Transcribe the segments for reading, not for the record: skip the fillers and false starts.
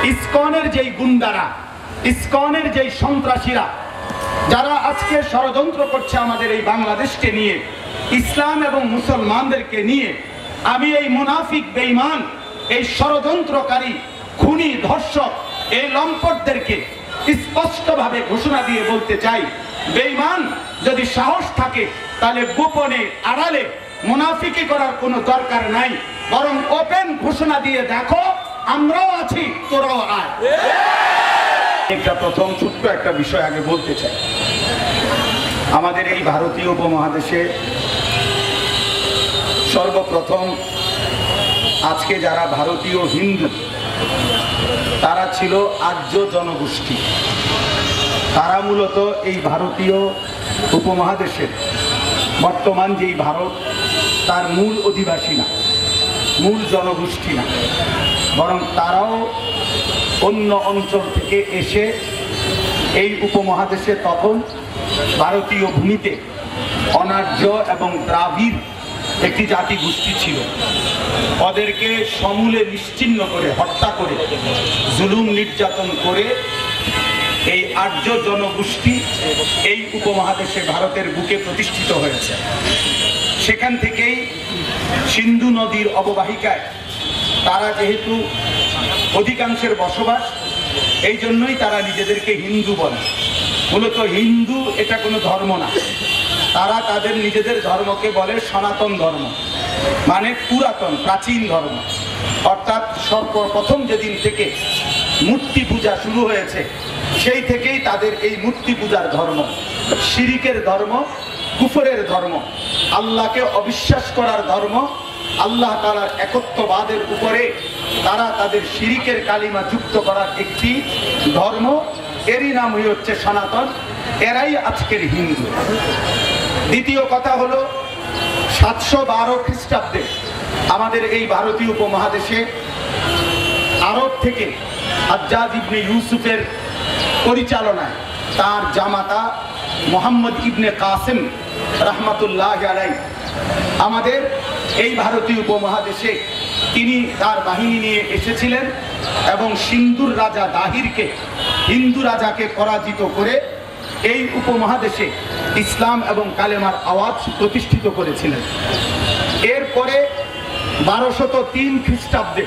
ইসকনের যেই গুন্ডারা, ইসকনের যেই সন্ত্রাসীরা যারা আজকে ষড়যন্ত্র করছে আমাদের এই বাংলাদেশকে নিয়ে, ইসলাম এবং মুসলমানদেরকে নিয়ে, আমি এই মুনাফিক বেঈমান, এই ষড়যন্ত্রকারী, খুনি, ধর্ষক, এই লম্পটদেরকে স্পষ্টভাবে ঘোষণা দিয়ে বলতে চাই, বেঈমান যদি সাহস থাকে তাহলে গোপনে আড়ালে মুনাফিকি করার কোনো দরকার নাই, বরং ওপেন ঘোষণা দিয়ে দেখো আমরাও আছি, তোরাও আয়। একটা প্রথম ছোট্ট একটা বিষয় আগে বলতে চাই। আমাদের এই ভারতীয় উপমহাদেশে সর্বপ্রথম আজকে যারা ভারতীয় হিন্দু তারা ছিল আর্য জনগোষ্ঠী। তারা মূলত এই ভারতীয় উপমহাদেশের বর্তমান যেই ভারত তার মূল অধিবাসী না, মূল জনগোষ্ঠী না, বরং তারাও অন্য অঞ্চল থেকে এসে এই উপমহাদেশে তখন ভারতীয় ভূমিতে অনার্য এবং দ্রাবিড় একটি জাতি গোষ্ঠী ছিল। ওদেরকে সমূলে নিশ্চিহ্ন করে, হত্যা করে, জুলুম নির্যাতন করে এই আর্য জনগোষ্ঠী এই উপমহাদেশে ভারতের বুকে প্রতিষ্ঠিত হয়েছে। সেখান থেকেই সিন্ধু নদীর অববাহিকায় তারা যেহেতু অধিকাংশের বসবাস, এই জন্যই তারা নিজেদেরকে হিন্দু বলে। মূলত হিন্দু এটা কোনো ধর্ম না, তারা তাদের নিজেদের ধর্মকে বলে সনাতন ধর্ম, মানে পুরাতন প্রাচীন ধর্ম। অর্থাৎ সর্বপ্রথম যেদিন থেকে মূর্তি পূজা শুরু হয়েছে সেই থেকেই তাদের এই মূর্তি পূজার ধর্ম, শিরিকের ধর্ম, কুফরের ধর্ম, আল্লাহকে অবিশ্বাস করার ধর্ম, আল্লাহ তাআলার একত্ববাদের উপরে তারা তাদের শিরিকের কালিমা যুক্ত করার একটি ধর্ম। এরই নাম হচ্ছে সনাতন, এরাই আজকের হিন্দু। দ্বিতীয় কথা হলো 712 খ্রিস্টাব্দে আমাদের এই ভারতীয় উপমহাদেশে আরব থেকে হাজ্জাজ ইবনে ইউসুফের পরিচালনায় তার জামাতা মোহাম্মদ ইবনে কাসিম রহমাতুল্লাহ আলাইহি আমাদের এই ভারতীয় উপমহাদেশে তিনি তার বাহিনী নিয়ে এসেছিলেন এবং সিন্ধুর রাজা দাহিরকে, হিন্দু রাজাকে পরাজিত করে এই উপমহাদেশে ইসলাম এবং কালেমার আওয়াজ প্রতিষ্ঠিত করেছিলেন। এরপরে 1203 খ্রিস্টাব্দে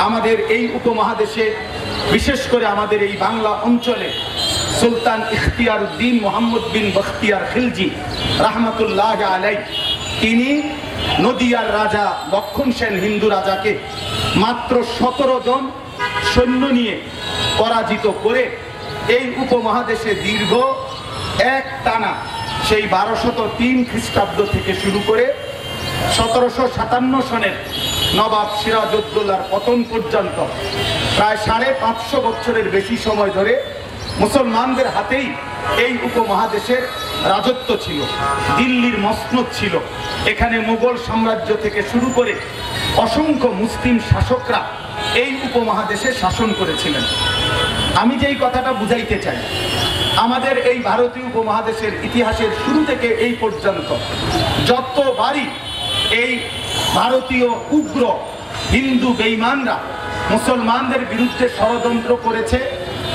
আমাদের এই উপমহাদেশে, বিশেষ করে আমাদের এই বাংলা অঞ্চলে সুলতান ইখতিয়ার উদ্দিন মোহাম্মদ বিন বখতিয়ার খিলজি রহমতুল্লাহ আলাইহি তিনি নদিয়ার রাজা লক্ষণ সেন হিন্দু রাজাকে মাত্র 17 জন সৈন্য নিয়ে পরাজিত করে এই উপমহাদেশে দীর্ঘ এক টানা সেই 1203 খ্রিস্টাব্দ থেকে শুরু করে 1757 সনের নবাব সিরাজউদ্দৌলার পতন পর্যন্ত প্রায় 550 বছরের বেশি সময় ধরে মুসলমানদের হাতেই এই উপমহাদেশের রাজত্ব ছিল, দিল্লির মসনদ ছিল। এখানে মোগল সাম্রাজ্য থেকে শুরু করে অসংখ্য মুসলিম শাসকরা এই উপমহাদেশে শাসন করেছিলেন। আমি যেই কথাটা বুঝাইতে চাই, আমাদের এই ভারতীয় উপমহাদেশের ইতিহাসের শুরু থেকে এই পর্যন্ত যতবারই এই ভারতীয় উগ্র হিন্দু বেঈমানরা মুসলমানদের বিরুদ্ধে ষড়যন্ত্র করেছে,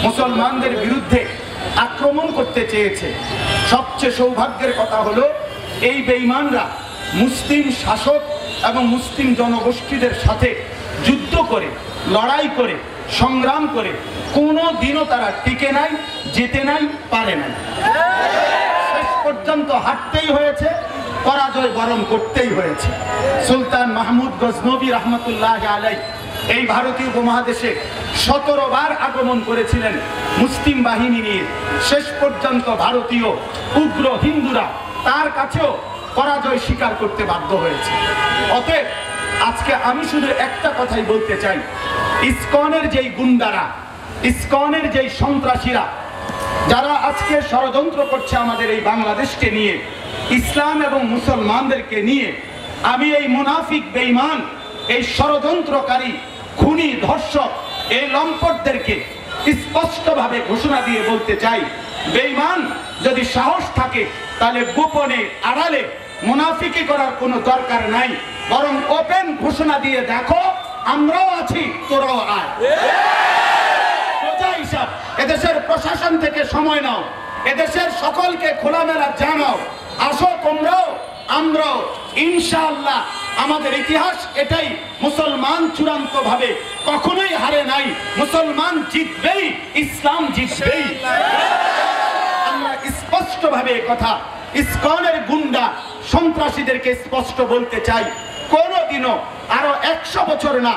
মুসলমানদের বিরুদ্ধে আক্রমণ করতে চেয়েছে, সবচেয়ে সৌভাগ্যের কথা হলো এই বেঈমানরা মুসলিম শাসক এবং মুসলিম জনগোষ্ঠীদের সাথে যুদ্ধ করে, লড়াই করে, সংগ্রাম করে কোনো দিনও তারা টিকে নাই, যেতে নাই, পারে নাই। শেষ পর্যন্ত হাঁটতেই হয়েছে, পরাজয় বরণ করতেই হয়েছে। সুলতান মাহমুদ গজনবী রহমতুল্লাহ আলাইহি এই ভারতীয় উপমহাদেশে 17 বার আগমন করেছিলেন মুসলিম বাহিনী নিয়ে। শেষ পর্যন্ত ভারতীয় উগ্র হিন্দুরা তার কাছেও পরাজয় স্বীকার করতে বাধ্য হয়েছে। অতএব আজকে আমি শুধু একটা কথাই বলতে চাই, ইসকনের যেই গুন্ডারা, ইসকনের যেই সন্ত্রাসীরা যারা আজকে ষড়যন্ত্র করছে আমাদের এই বাংলাদেশকে নিয়ে, ইসলাম এবং মুসলমানদেরকে নিয়ে, আমি এই মুনাফিক বেঈমান, এই ষড়যন্ত্রকারী, খুনি, ধর্ষক, এই লম্পটদেরকে স্পষ্টভাবে ঘোষণা দিয়ে বলতে চাই, বেঈমান যদি সাহস থাকে তাহলে গোপনে আড়ালে মুনাফিকি করার কোনো দরকার নাই, বরং ওপেন ঘোষণা দিয়ে দেখো আমরাও আছি, তোরাও আয়। থেকে সময় নাও, এদেশের সকলকে খোলামেলা জানাও, আসো তোমরাও আমরাও। ইনশাআল্লাহ আমাদের ইতিহাস এটাই, মুসলমান চূড়ান্ত ভাবে কখনোই হারে নাই, মুসলমান জিতবেই, ইসলাম জিতবেই। আমরা স্পষ্ট ভাবে কথা ইসকনের গুন্ডা সন্ত্রাসীদেরকে স্পষ্ট বলতে চাই, কোনদিনও আরো 100 বছর না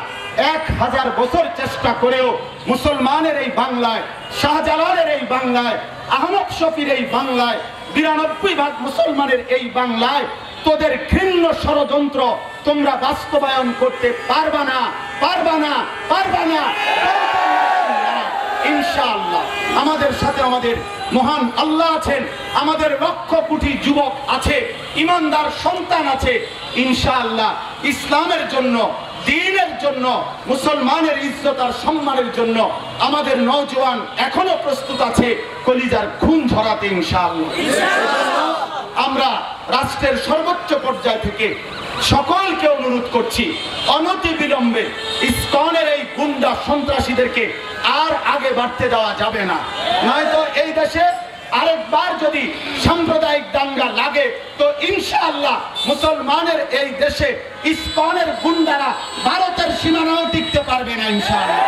1000 বছর চেষ্টা করেও মুসলমানের এই বাংলায়, শাহজালালের এই বাংলায়, আহমদ শফির এই বাংলায়, 92% মুসলমানের এই বাংলায় তোদের ঘৃণ্য ষড়যন্ত্র তোমরা বাস্তবায়ন করতে পারবা না, পারবা না, পারবা না। ইনশাআল্লাহ আমাদের সাথে আমাদের মহান আল্লাহ আছেন, আমাদের লক্ষ কোটি যুবক আছে, ইমানদার সন্তান আছে। ইনশাআল্লাহ ইসলামের জন্য, দ্বীনের জন্য, মুসলমানের ইজ্জত আর সম্মানের জন্য আমাদের নওজোয়ান এখনো প্রস্তুত আছে কলিজার খুন ঝরাতে। ইনশাআল্লাহ আমরা রাষ্ট্রের সর্বোচ্চ পর্যায় থেকে সকলকে অনুরোধ করছি, অনতি বিলম্বে ইসকনের এই গুন্ডা সন্ত্রাসীদেরকে আর আগে বাড়তে দেওয়া যাবে না, নয়তো এই দেশে আরেকবার যদি সাম্প্রদায়িক দাঙ্গা লাগে তো ইনশাআল্লাহ মুসলমানের এই দেশে ইসকনের গুন্ডারা ভারতের সীমানাও টিকতে পারবে না। ইনশাআল্লাহ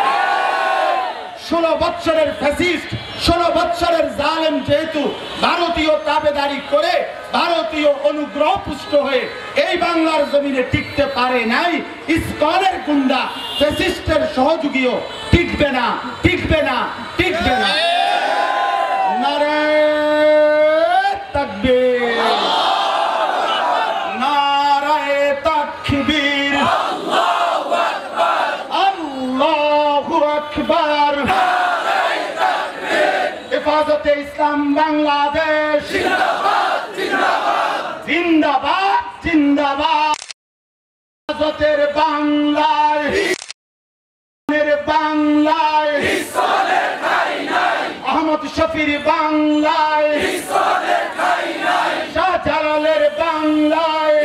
16 বছরের ফ্যাসিস্ট, 16 বছরের জালেম যেহেতু ভারতীয় তাবেদারি করে, ভারতীয় অনুগ্রহ পুষ্ট হয়ে এই বাংলার জমিনে টিকতে পারে নাই, ইসকনের গুন্ডা ফ্যাসিস্টের সহযোগীও টিকবে না, টিকবে না, টিকবে না। নারে তাকবীর, নারে তাকবীর, আল্লাহু আকবার, আল্লাহু আকবার। হেফাজতে ইসলাম বাংলাদেশ জিন্দাবাদ, জিন্দাবাদ, জিন্দাবাদ, জিন্দাবাদ। হেফাজতের বাংলায়, বাংলায় আহমদ শফির বাংলায়, শাহজালালের বাংলায়,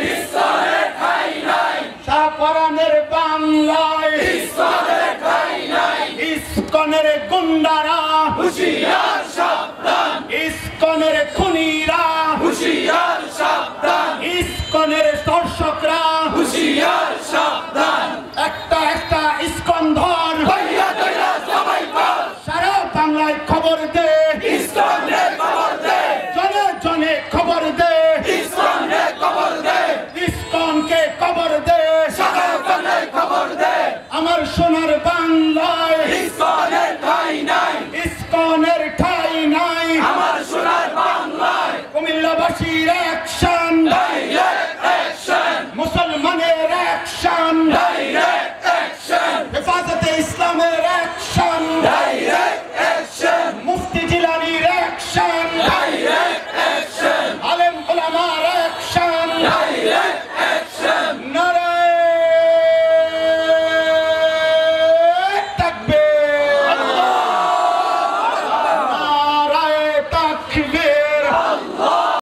শাহপরানের বাংলায়, ইসকনের গুন্ডারা হুঁশিয়ার সাবধান, ইসকনের খুনিরা হুঁশিয়ার সাবধান, ইসকনের দর্শকরা হুঁশিয়ার সাবধান। একটা একটা ইসকন ধর সারা বাংলায় খবর দে।